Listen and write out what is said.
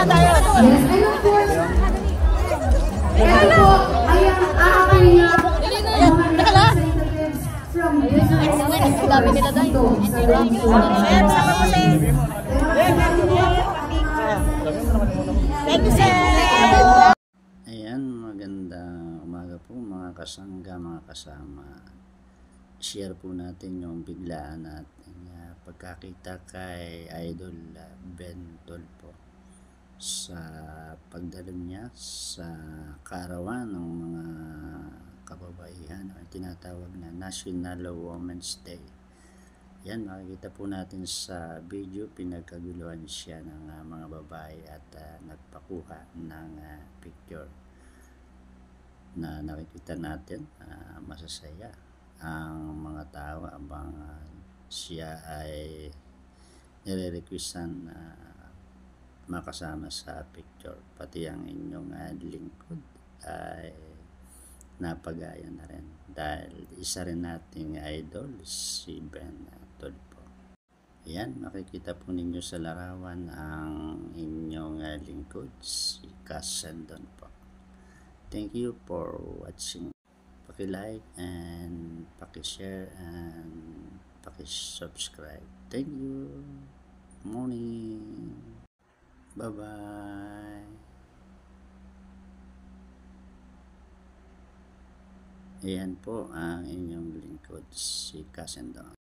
Yes, and of course, ito po ay ang aking mga representatives from Dami nila dito sa Thank you, sir. Ayan, magandang umaga po mga kasangga, mga kasama. Share po natin yung biglaan natin pagkakita kay Idol Ben Tulfo sa pagdalo niya sa kaarawan ng mga kababaihan o tinatawag na National Women's Day. Yan, makikita po natin sa video, pinagkaguluhan siya ng mga babae at nagpakuha ng picture na nakikita natin. Masasaya ang mga tao abang siya ay nire-requestan na makasama sa picture, pati ang inyong lingkod ay napagaya na rin dahil isa rin nating idol si Ben Tulfo. Yan, makikita po ninyo sa larawan ang inyong lingkod si Cass Sendon po. Thank you for watching. Paki-like and paki-share and paki-subscribe. Thank you. Morning. Bye-bye. Ayan po ang inyong lingkod si Cass Sendon.